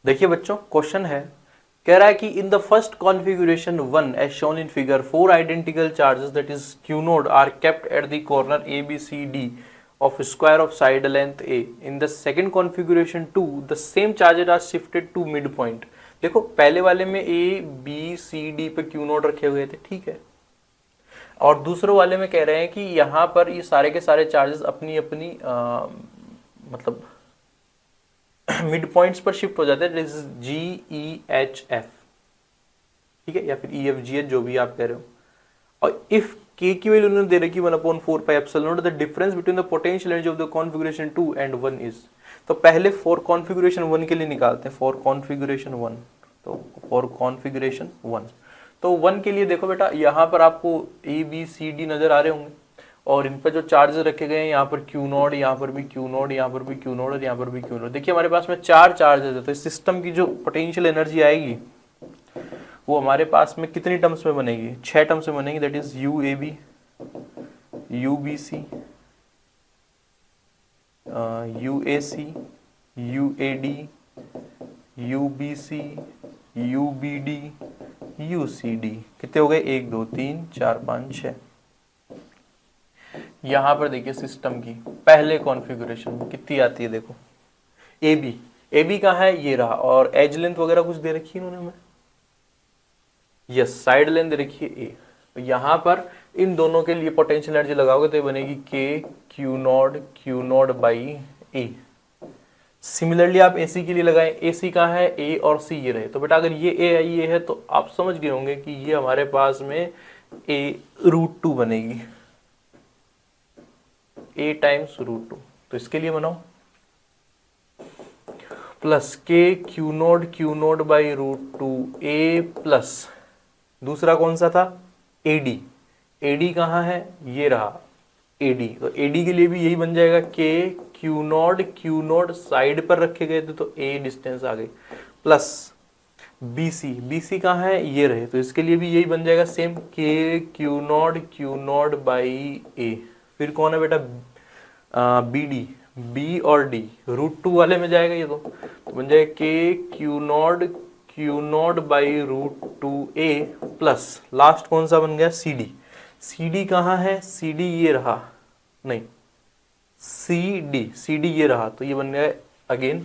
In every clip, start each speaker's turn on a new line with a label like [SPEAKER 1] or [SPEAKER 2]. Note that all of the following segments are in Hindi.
[SPEAKER 1] देखिए बच्चों, क्वेश्चन है, कह रहा है कि in the first configuration 1 as shown in figure 4 identical charges that is q naught are kept at the corner a b c d of square of side length a. In the second configuration 2 the same charges are shifted to midpoint. देखो पहले वाले में a b c d पे q नोड रखे हुए थे, ठीक है, और दूसरे वाले में कह रहे हैं कि यहाँ पर ये सारे के सारे चार्जेस अपनी अपनी मतलब मिड पॉइंट्स पर शिफ्ट हो जाते हैं, जी ई एच एफ, ठीक है, या फिर ई एफ जी एच, जो भी आप कह रहे हो। और इफ के की वैल्यू उन्होंने दे रखी 1/4 pi epsilon not, the difference between the potential energy of the configuration 2 and 1 is. तो पहले फॉर कॉन्फ़िगरेशन 1 के लिए निकालते हैं, फॉर कॉन्फ़िगरेशन 1। तो फॉर कॉन्फ़िगरेशन 1, तो 1 के लिए देखो बेटा, यहाँ पर आपको ए बी सी डी नजर आ रहे होंगे, और इन पर जो चार्जेस रखे गए हैं, यहाँ पर क्यू नोड, यहाँ पर भी क्यू नोड, यहाँ पर भी क्यू नोड और यहाँ पर भी क्यू नोड। देखिए हमारे पास में 4 चार्जेस है, तो इस सिस्टम की जो पोटेंशियल एनर्जी आएगी वो हमारे पास में कितनी टर्म्स में बनेगी? 6 टर्म्स में बनेगी, that is U A B, U B C, U A C, U A D, U B C, U B D, U C D. कितने हो गए? 1 2 3 4 5 6। यहां पर देखिए सिस्टम की पहले कॉन्फ़िगरेशन में कितनी आती है, देखो ए बी, ए बी कहाँ है? ये रहा, और एज लेंथ वगैरह कुछ दे रखी है इन्होंने हमें, यस, साइड लेंथ दे रखी है ए। तो यहां पर इन दोनों के लिए पोटेंशियल एनर्जी लगाओगे तो ये बनेगी के Q not by A. Similarly आप एसी के लिए लगाएं, एसी कहाँ है? ए और सी ये रहे, तो बेटा अगर ये ए ये है तो आप समझ गए होंगे कि ये हमारे पास में a√2 बनेगी, a टाइम्स √2। तो इसके लिए बनाओ plus K Q node by √2 a plus दूसरा कौन सा था? एडी, एडी कहाँ है? ये रहा एडी। तो एडी के लिए भी यही बन जाएगा के क्यू नोड साइड पर रखे गए थे तो ए डिस्टेंस आ गई, प्लस बीसी, बीसी कहाँ है? ये रहे, तो इसके लिए भी यही बन जाएगा सेम, के क्यू नोड बाई ए। फिर कौन है बेटा? बी डी, बी और डी √2 वाले में जाएगा ये, तो बन जाएगा K Q node by √2 A plus last कौन सा बन गया? सी डी, सी डी कहाँ है? सी डी ये रहा, नहीं सी डी ये रहा, तो ये बन गया अगेन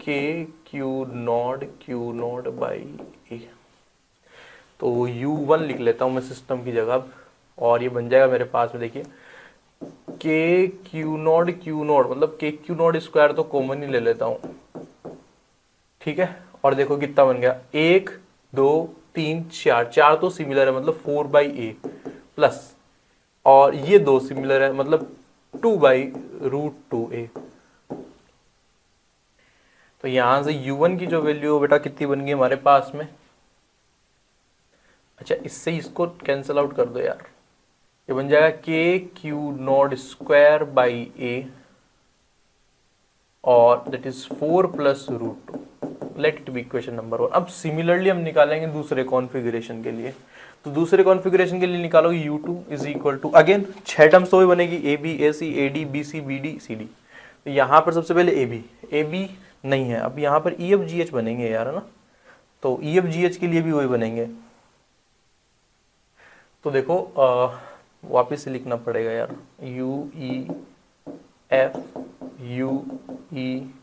[SPEAKER 1] के क्यू नोड बाई ए। तो U1 लिख लेता हूं मैं सिस्टम की जगह, और ये बन जाएगा मेरे पास में, देखिए के क्यू नोड मतलब के क्यू नोड स्क्वायर तो कॉमन ही ले लेता हूं, ठीक है, और देखो कितना बन गया? 1 2 3 4 तो सिमिलर है, मतलब 4 बाई ए प्लस, और ये 2 सिमिलर है, मतलब 2 बाई √2 ए। तो यहां से U1 की जो वैल्यू है बेटा कितनी बन गई हमारे पास में? अच्छा, इससे इसको कैंसिल आउट कर दो यार, ये बन जाएगा K Q node square by ए, और that is 4 plus √2। Let it be equation number 1। अब सिमिलरली हम निकालेंगे दूसरे कॉन्फ़िगरेशन के लिए, तो दूसरे कॉन्फ़िगरेशन के लिए निकालो U2 is equal to, again 6 terms तो बनेगी, A B A C A D B C B D C D. तो यहाँ पर सबसे पहले ए बी नहीं है, अब यहाँ पर ई एफ जी एच बनेंगे यार, है ना, तो ई एफ जी एच के लिए भी वही बनेंगे। तो देखो वापिस से लिखना पड़ेगा यार, U E F U E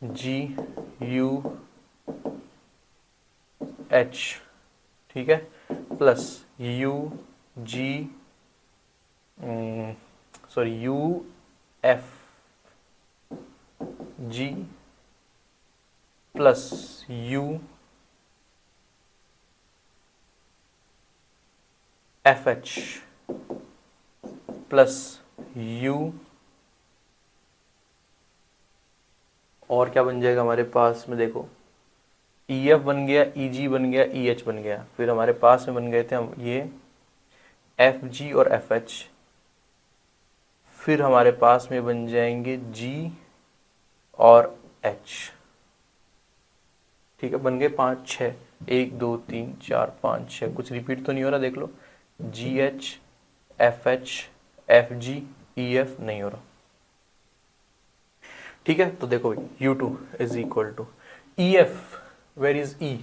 [SPEAKER 1] G U H, ठीक है, plus U G U F G plus U F H plus U, और क्या बन जाएगा हमारे पास में? देखो ई एफ बन गया, ई जी बन गया, ई एच बन गया, फिर हमारे पास में बन गए थे हम ये एफ जी और एफ एच, फिर हमारे पास में बन जाएंगे जी और एच, ठीक है, बन गए 5 6, 1 2 3 4 5 6, कुछ रिपीट तो नहीं हो रहा, देख लो, G H F G E F नहीं हो रहा। ठीक है, तो देखो u2 is equal to E F, where is E,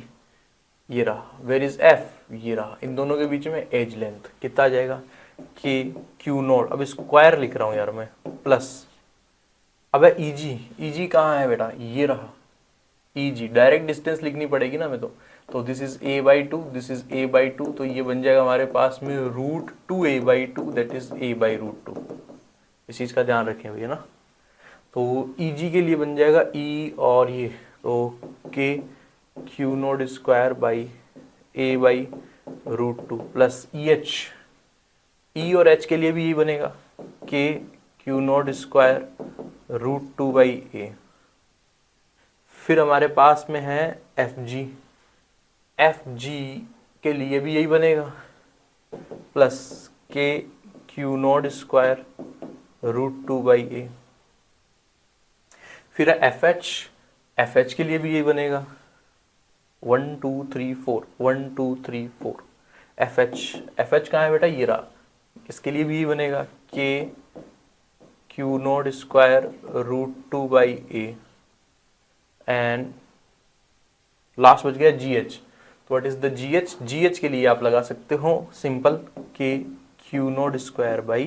[SPEAKER 1] ये रहा, वेर इज एफ, ये रहा, इन दोनों के बीच में एज लेंथ कितना आ जाएगा, के क्यू नॉट, अब स्क्वायर लिख रहा हूं यार मैं, प्लस, अब ईजी, ईजी कहाँ है बेटा, ये रहा ईजी, डायरेक्ट डिस्टेंस लिखनी पड़ेगी ना मैं तो this is a by two, this is a by two, तो ये बन जाएगा हमारे पास में root two a by two, that is a by root two. इस चीज का ध्यान रखें भैया ना। तो ईजी के लिए बन जाएगा e और ये, तो k Q naught square by a by root two plus E H, E और एच के लिए भी यही बनेगा, k Q naught square root two by a। फिर हमारे पास में है एफ जी, एफ जी के लिए भी यही बनेगा, plus K Q naught square root two by A. फिर है एफ एच, एफ एच के लिए भी यही बनेगा, 1 2 3 4, 1 2 3 4, एफ एच, एफ एच कहाँ है बेटा, ये रहा, इसके लिए भी यही बनेगा, K Q naught square root two by A. And last बच गया जी एच, तो what is the G H, G H के लिए आप लगा सकते हो simple K Q naught square by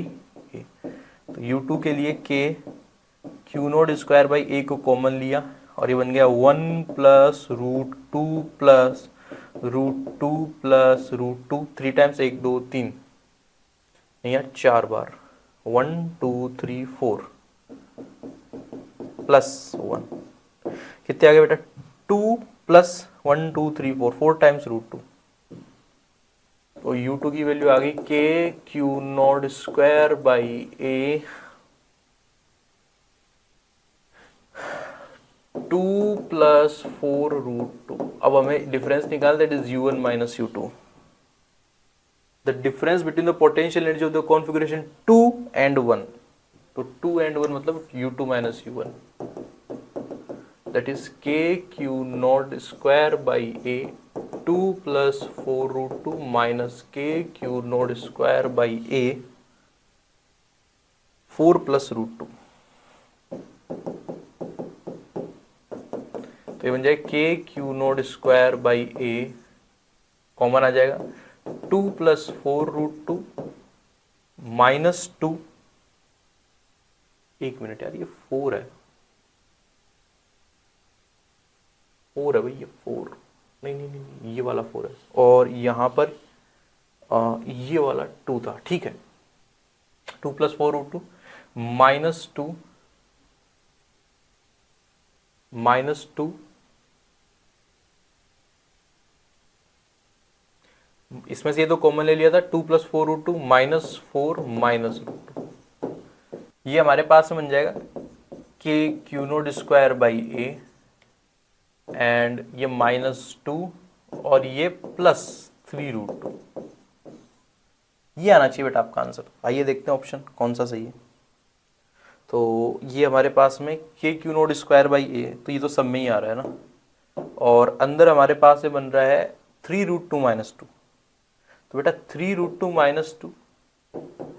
[SPEAKER 1] A. तो यू टू के लिए K Q naught square by A को कॉमन लिया और ये बन गया 1 plus root two plus root two plus root two, 3 times 1 2 3, नहीं यार 4 बार, 1 2 3 4 प्लस 1, कितने आ गए बेटा, 2 प्लस 1 2 3 4, 4 टाइम्स रूट टू। तो u2 की वैल्यू आ गई K Q naught square by A 2 plus 4 root two. अब हमें डिफरेंस निकाल, that is u1 minus u2, the difference between the potential energy of the configuration 2 and 1। तो 2 and 1 मतलब u2 minus u1, that is k q naught square by a 2 plus 4 root 2 minus k q naught square by a 4 plus root 2। तो ये बन जाएगा k q naught square by a, common आ जाएगा 2 plus 4 root 2 minus 2, एक मिनट यार ये 4 है, 4 है भाई, ये 4 नहीं नहीं नहीं ये वाला 4 है, और यहाँ पर ये वाला 2 था, ठीक है। 2 प्लस 4 रूट 2 माइनस 2 माइनस 2, इसमें से ये तो कॉमन ले लिया था, 2 plus 4 root 2 minus 4 minus root 2, ये हमारे पास में बन जाएगा K Q naught square by A, and ये -2 और ये +3 रूट 2। ये आना चाहिए बेटा आपका आंसर। आइए देखते हैं ऑप्शन कौन सा सही है। तो ये हमारे पास में के Q naught square by A, तो ये तो सब में ही आ रहा है ना, और अंदर हमारे पास में बन रहा है 3 रूट 2 -2। तो बेटा 3 रूट 2 -2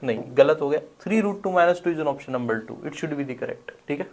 [SPEAKER 1] नहीं, गलत हो गया, 3 root 2 -2 is an option number 2, it should be the correct, ठीक है।